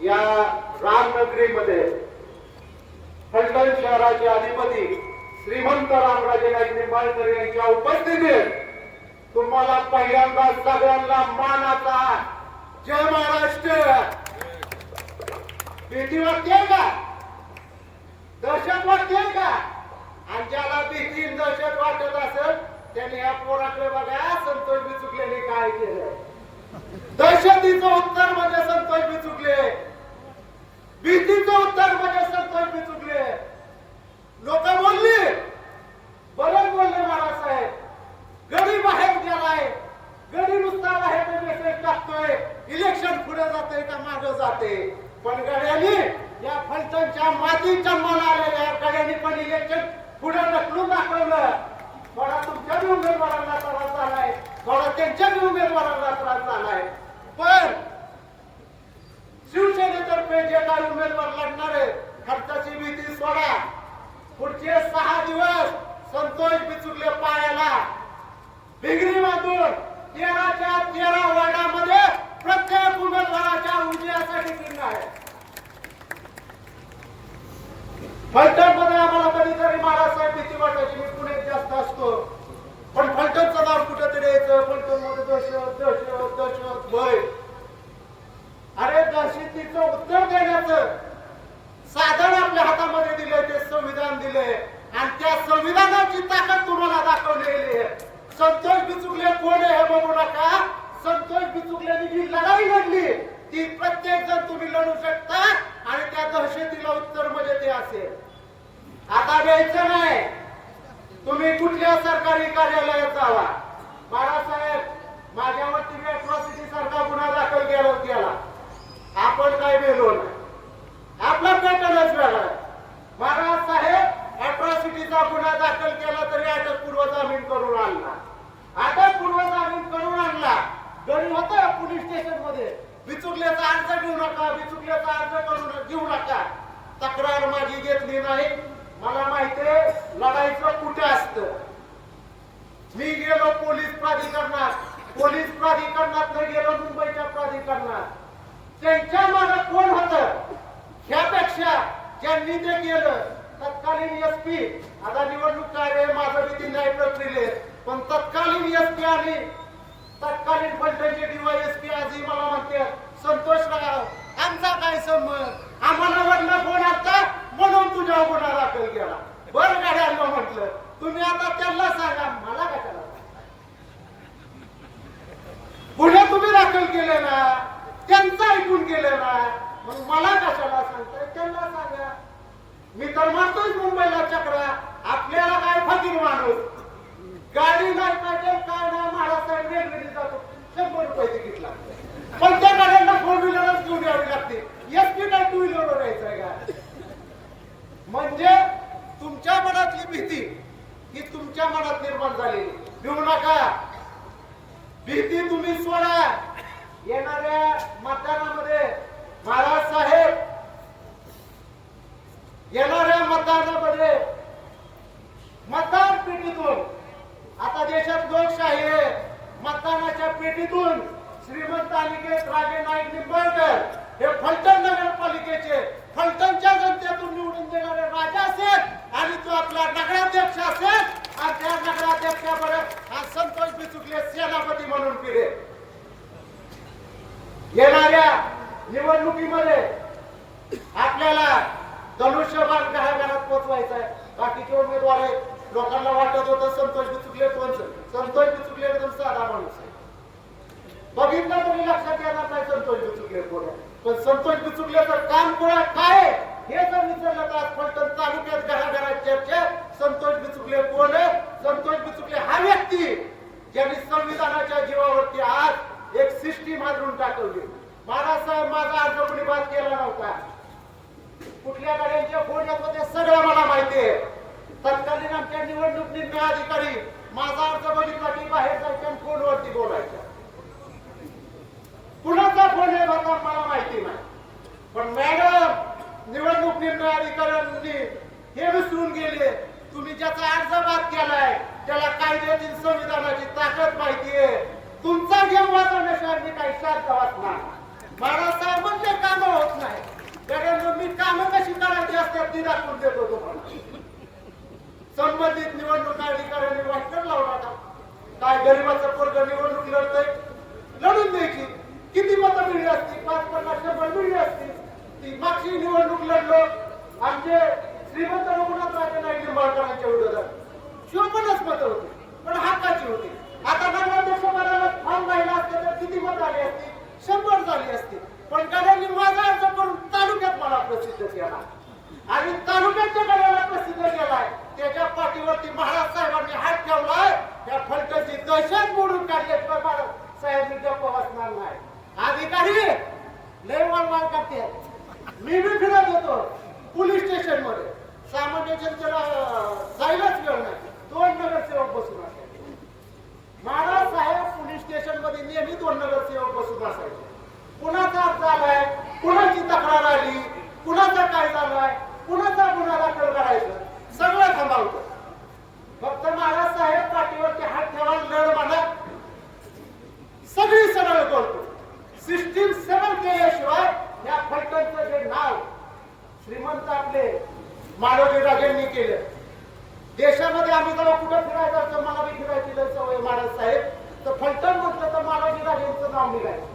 या रामनगरीमध्ये फलटण शहराचे अधिपती श्रीमंत रामराजे नाईक निंबाळकर यांच्या उपस्थितीत तुम्हाला पहिल्यांदा सगळ्यांना मानाचा जय महाराष्ट्र. भीती वाटते का? दहशत वाटते का? आणि ज्याला भीती दहशत वाटत असेल त्यांनी या पोराकडे बघा, संतोष बिचुकलेने काय केलं. दहशतीचं उत्तर म्हणजे संतोष बिचुकले, भीतीचं उत्तर म्हणजे संतोष बिचुकले. लोक बोलली, बरेच बोलले बाळासाहेब. गडी बाहेर गेलाय, गडी नुसता बाहेर मेसेज टाकतोय, इलेक्शन पुढे जाते का मागे जाते. पण गड्यांनी या फलटणच्या माती जन्माला आलेल्या गड्यांनी पण इलेक्शन पुढे ढकलून दाखवलं. थोडा तुमच्या उमेदवारांना त्रास झालाय, थोडा त्यांच्या उमेदवारांना त्रास झालाय. पण शिवसेनेतर्फे जे काही उमेदवार लढणार आहे, खर्चाची भीती सोडा. पुढचे 6 दिवस संतोष बिचुकले पायाला बिगरी बांधून 13च्या 13 वार्डामध्ये प्रत्येक उमेदवाराच्या विजयासाठी चिन्ह आहे. फलटण मध्ये आम्हाला कधीतरी महाराजसाहेब भीती वाटायची. मी पुण्यात जास्त असतो, पण फलटणचं नाव कुठेतरी यायचं. फलटण मध्ये दहशत दहशत दहशत भय. अरे दहशतीचं उत्तर देण्याचं साधन आपल्या हातामध्ये दिले, ते संविधान दिले आणि त्या संविधानाची ताकद तुम्हाला दाखवलेली आहे. संतोष बिचुकले कोण आहे हे बघू नका. संतोष बिचुकलेने जी लढाई लढली ती प्रत्येक जण तुम्ही लढू शकता आणि त्या दहशतीला उत्तर म्हणजे ते असेल. आता द्यायचं नाही. तुम्ही कुठल्या सरकारी कार्यालयात जावा. बाळासाहेब माझ्यावर तुम्ही अट्रॉसिटी सारखा गुन्हा दाखल केला, आपण काय बोललो नाही. आपला पॅटर्नच वेगळा. महाराज साहेब अट्रॉसिटीचा गुन्हा दाखल केला तरी अटकपूर्व जामीन करून आणला. अटकपूर्व जामीन करून आणला. गडी होता पोलीस स्टेशन मध्ये. बिचुकल्याचा अर्ज घेऊ नका, बिचुकल्याचा अर्ज करून घेऊ नका. तक्रार माझी घेतली नाही. मला माहितीये लढाईचं कुठे असतं. मी गेलो पोलीस प्राधिकरणात, पोलीस प्राधिकरणात गेलो मुंबईच्या प्राधिकरणात. त्यांच्या मागे कोण होतं ह्यापेक्षा ज्यांनी ते केलं तत्कालीन एसपी. आता निवडणूक कार्य माझं भीती नाही प्रक्रियेत, पण तत्कालीन एसपी आणि तत्कालीन फलटणचे डीवायएसपी आजही मला म्हणते संतोषराव आमचा काय संबंध, आम्हाला वडला फोन आता म्हणून तुझ्या गुन्हा दाखल केला. बरं गाड्यांना म्हटलं तुम्ही आता त्यांना सांगा, मला कशाला. गुन्हे तुम्ही दाखल केले ना, त्यांचं ऐकून केलं ना, मग मला कशाला सांगताय, त्यांना सांगा. मी तर मारतोय मुंबईला चक्रा. आपल्याला काय फकीर माणूस, गाडी नाही पाहिजे काय नाही. महाराष्ट्रात रेल्वेने जातो 100 रुपये तिकीट लागते, पण त्या गाड्यांना 4 व्हीलरच घेऊन यावी लागते. एसटी काय 2 व्हीलरवर यायचंय का? म्हणजे तुमच्या मनातली भीती ही तुमच्या मनात निर्माण झालेली. देऊ नका भीती, तुम्ही सोडा. येणाऱ्या मतदानामध्ये महाराज साहेब, येणाऱ्या मतदानामध्ये मतदान पेटीतून, आता देशात लोकशाही आहे, मतदानाच्या पेटीतून श्रीमंत अनिकेत राजे नाईक निंबाळकर हे फलटण नगरपालिकेचे फलटणच्या जनतेतून निवडून देणारे राजा असेल आणि तो आपला नगराध्यक्ष असेल आणि त्या नगराध्यक्षाबरोबर हा संतोष बिचुकले सेनापती म्हणून फिरे. येणाऱ्या निवडणुकीमध्ये आपल्याला धनुष्यबाण घराघरात पोहोचवायचा आहे. बाकीचे उमेदवार आहेत. लोकांना वाटत होतं संतोष बिचुकले कोण. संतोष बिचुकले एकदम साधा माणूस आहे. बघितलं तरी लक्षात येणार नाही संतोष बिचुकले कोण आहे. पण संतोष बिचुकलेचं काम काय हे जर विचारलं तर फलटण तालुक्यात घराघरात चर्चा. संतोष बिचुकले कोण आहे? संतोष बिचुकले हा व्यक्ती ज्यांनी संविधानाच्या जीवावरती आज एक सिस्टीम हादरून टाकवली. महाराजसाहेब माझा अर्ज कोणी बाद केला नव्हता. कुठल्या गाड्यांच्या फोन येत होते सगळं मला माहिती आहे. तत्कालीन आमच्या निवडणूक निर्णय अधिकारी माझा अर्ज बघितला की बाहेर जायच्या आणि फोनवरती बोलायच्या. कुणाचा फोन येत होता मला माहिती नाही. पण मॅडम निवडणूक निर्णय अधिकाऱ्यांनी हे विसरून गेले. तुम्ही ज्याचा अर्ज बाद केलाय त्याला कायद्यातील संविधानाची ताकद माहिती आहे. तुमचा गेम वाचवण्याशिवाय मी काही शांत वाचणार. बाळासाहेबांचे काम होत नाही. संबंधित निवडणूक अधिकाऱ्यांनी वाटकर लावला का? काय गरिबाचं पोरग निवडणूक लढतंय, लढून द्यायची. किती मतं मिळली असती? 5-50 मिळली असती. ती मागची निवडणूक लढलो आमचे श्रीमंत रघुनाथराजे नाईक निंबाळकरांच्या विरोधात 54 मतं होती, पण हक्काची होती. आता नगराध्यक्ष पदाला फॉर्म राहिला असते तर किती मतं आली असती? 100 झाली असती. पण गड्यांनी माझा अर्ज करून तालुक्यात मला प्रसिद्ध केला आणि तालुक्याच्या गड्याला प्रसिद्ध केलाय. त्याच्या पाठीवरती महाराज साहेबांनी हात ठेवलाय. त्या फलटणची दहशत मोडून काढल्याशिवाय महाराज साहेब गप्प बसणार नाही. अधिकारी लय वळवळ करते. मी बी फिरत होतो पोलीस स्टेशन मध्ये, सामान्य जनतेला जायलाच वेळ नाही. 2 नगरसेवक बसून असायचे. महाराज साहेब पोलीस स्टेशन मध्ये नेहमी 2 नगरसेवक बसून असायचे. कुणाचा अर्ज आलाय, कुणाची तक्रार आली, कुणाचा काय झालाय, कुणाचा गुन्हा दाखल करायचं सगळं थांबवतं. फक्त महाराज साहेब पाठीवरती हात ठेवा, लढ म्हणा, सगळी सरळ करतो. सिस्टीम सरळ केल्याशिवाय या फलटणचं जे नाव श्रीमंत आपले मालोजी राजेंनी केलं. देशामध्ये आम्ही जेव्हा कुठं फिरायचं असतं, मला बी फिरायची सवय महाराज साहेब, तर फलटण म्हटलं तर मालोजी राजेंचं नाव निघायचं.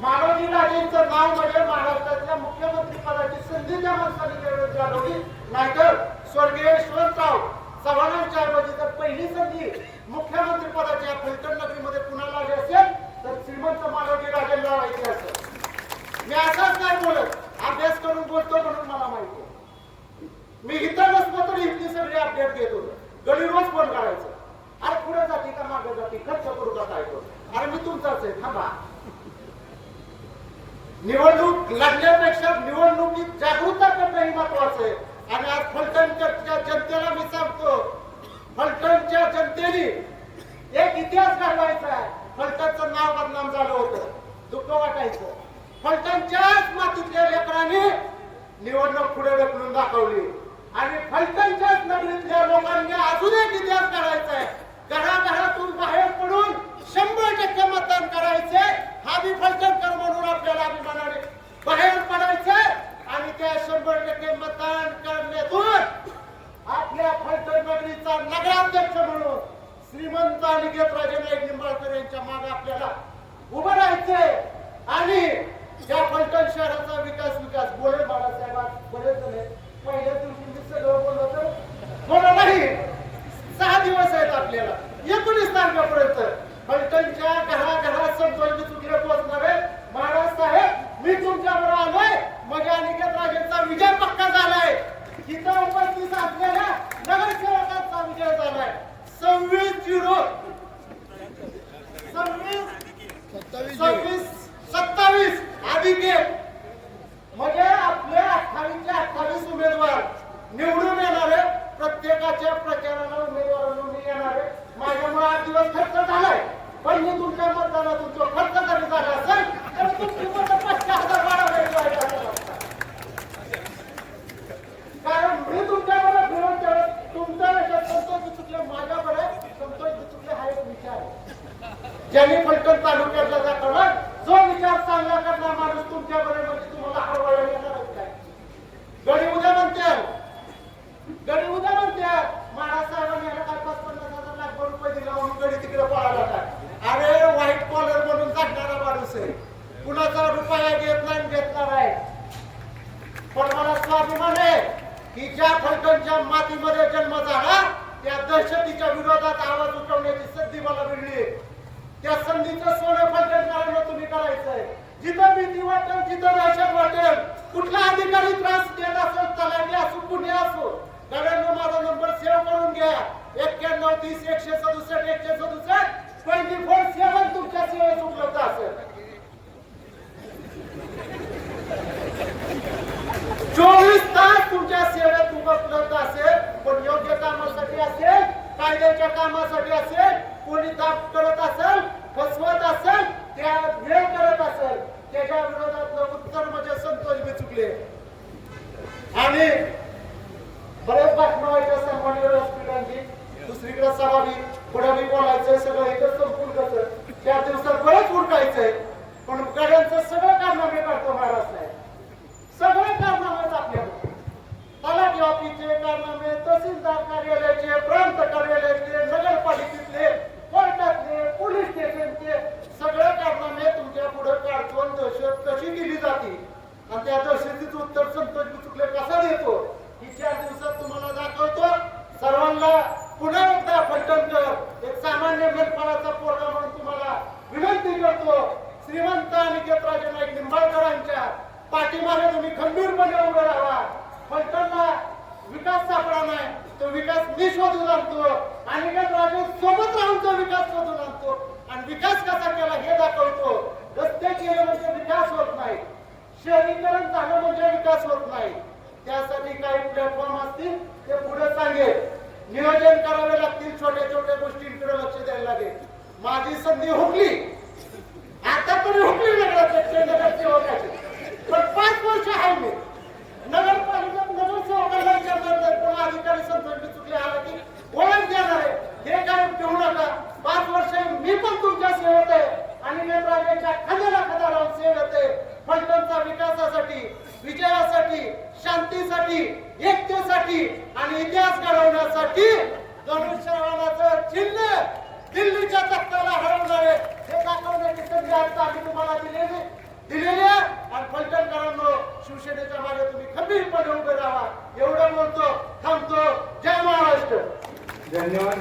मालोजी राजेंचं नाव म्हणजे महाराष्ट्रातल्या मुख्यमंत्री पदाची संधी त्या माणसाने जाणवली. नाहीतर स्वर्गीय यशवंतराव चव्हाणांच्या ऐवजी जर पहिली संधी मुख्यमंत्री पदाच्या फलटण नगरीमध्ये कुणाला आली असेल तर श्रीमंत मालोजी राजेंना व्हायचे असेल. मी असंच नाही बोलत, अभ्यास करून बोलतो म्हणून मला माहिती. मी इथं नसतो तरी इथली सगळी अपडेट घेत होतो. गडी रोज फोन करायचं, अरे पुढे जाती का मागे जाती, खर्च करू का काय करू. अरे मी तुमचाच आहे, थांबा. निवडणूक लढण्यापेक्षा निवडणुकीत जागरूकता करणं हे महत्वाचं आहे. आणि आज फलटणच्या जनतेला मी सांगतो, फलटणच्या जनतेने एक इतिहास घडवायचा आहे. फलटणचं नाव बदनाम झालं होतं, दुःख वाटायचं. फलटणच्याच मातीतल्या लेकरांनी निवडणूक पुढे ढकलून दाखवली आणि फलटणच्याच नगरीतल्या लोकांनी अजून एक इतिहास करायचा आहे. घराघरातून बाहेर पडून 100% मतदान करायचे. हा बी फलटणकर म्हणून आपल्याला अभिमानाने बाहेर पडायचे आणि त्या 100% मतदान करण्यातून आपल्या फलटण नगरीचा नगराध्यक्ष म्हणून श्रीमंत अनिकेतराजे नाईक निंबाळकर यांच्या मागे आपल्याला उभं राहायचंय. आणि या फलटण शहराचा विकास बोले बाळासाहेब बरेच झाले. पहिल्या दिवशी मी सगळं बोललो बोला नाही, 6 दिवस आहेत आपल्याला. 19 तारखेपर्यंत फलटणच्या घराघरात संतोष चुकीला पोहोचणार आहे. महाराज साहेब मी तुमच्यावर आलोय म्हणजे अनिकेतराजेंचा विजय पक्का झालाय. इथं उपस्थित असलेल्या नगरसेवकांचा विजय झालाय. 27 अधिक 1 म्हणजे आपले 28 उमेदवार निवडून येणारे. प्रत्येकाच्या प्रचाराला उमेदवारांनी येणारे. माझ्यामुळे 8 दिवस खर्च झालाय, पण मी तुमच्या मतदानातून जो खर्च जरी झाला असेल तर तुमची मतं 50,000 वाढवण्याची. कारण मी तुमच्याकडे फिरून तुमच्या संतोष चुकले, माझ्याकडे संतोष चुकले हा एक विचार आहे. ज्यांनी फलटण तालुक्यातला दाखवला जो विचार चांगला करणार माणूस तुमच्याकडे म्हणजे तुम्हाला हरवायला येणारच काय. गडी उद्या म्हणते महाराज साहेबांनी याला काय 50,000 लाख रुपये दिला म्हणून गडी तिकडे पळाला काय. अरे व्हाईट कॉलर म्हणून जगणारा माणूस आहे, कुणाचा रुपया घेत नाही घेतणार आहे. पण मला स्वाभिमान आहे की ज्या फलटणच्या मातीमध्ये जन्म झाला त्या दहशतीच्या विरोधात आवाज उठवण्याची संधी मला मिळली. त्या संधीचं सोनं फलटणकरांना तुम्ही करायचंय. जिथं भीती वाटेल, जिथं दहशत वाटेल, कुठला अधिकारी त्रास देत असेल, तलाठी असो कुणी असो, गाड्यांना माझा नंबर सेव्ह करून घ्या. 91 30 167 167 24/7 तुमच्या सेवेत उपलब्ध असेल. 24 तास तुमच्या सेवेत उपलब्ध असेल. पण योग्य कामासाठी असेल, कायद्याच्या कामासाठी असेल, कोणी दाब करत असेल, फसवत असेल, त्या वेळ करत असेल, त्याच्या विरोधात उत्तर म्हणजे संतोष बी चुकले. आणि बरेच बातम्या व्हायच्या सन्माननीय व्यासपीठांची. दुसरीकडे सभावी पुढे बोलायचंय, सगळं इथं संपून कसं 4 दिवसात बरेच उरकायचंय. पण गाड्यांचं सगळं कारनामे करतो महाराज साहेब. सगळे कारनामेच आपल्याला तलाठी ऑफिसचे कारनामे, तहसीलदार कार्यालय आणि त्या दहशतीच उत्तर संतोष चुकले कसा देतो ही 4 दिवसात तुम्हाला दाखवतो. सर्वांना पुन्हा एकदा फलटणकर एक सामान्य मेलपाडाचा पोरगा म्हणून तुम्हाला विनंती करतो. श्रीमंत अनिकेतराजे नाईक निंबाळकरांच्या पाठीमागे तुम्ही खंबीरपणे उभे राहा. फलटणला विकास सापडा नाही, तो विकास मी शोधून आणतो. अनिकेतराजे सोबत राहून तो विकास शोधून आणतो आणि विकास कसा केला हे दाखवतो. रस्ते केले म्हणजे विकास होत नाही, शहरीकरण झालं म्हणजे विकास होत नाही. त्यासाठी काही प्लॅटफॉर्म असतील ते पुढे सांगेल, नियोजन करावे लागतील, छोट्या छोट्या गोष्टींकडे लक्ष द्यायला लागेल. माझी संधी हुकली, आता तरी हुकली नगराध्यक्ष होण्याची, पण 5 वर्ष आहे मी नगरपालिकेत नगरसेवकांना विचारणार. पण अधिकारी संतोष चुकले आला की ओळख देणार आहे, हे काय ठेवू नका. 5 वर्ष मी पण तुमच्या सेवेत आहे आणि नेत्राच्या खांद्याला खांदा लावून सेवेत आहे. फलटणचा विकासासाठी, विजयासाठी, शांतीसाठी, एकतेसाठी आणि इतिहास घडवण्यासाठी धनुष्यबाणाचं चिन्ह दिल्लीच्या तख्ताला हरवणारे हे दाखवण्याची संधी आता आम्ही तुम्हाला दिलेली आहे. आणि फलटणकरांनो, शिवसेनेच्या मागे तुम्ही खंबीरपणे उभे राहा एवढं बोलतो, थांबतो. जय महाराष्ट्र. धन्यवाद.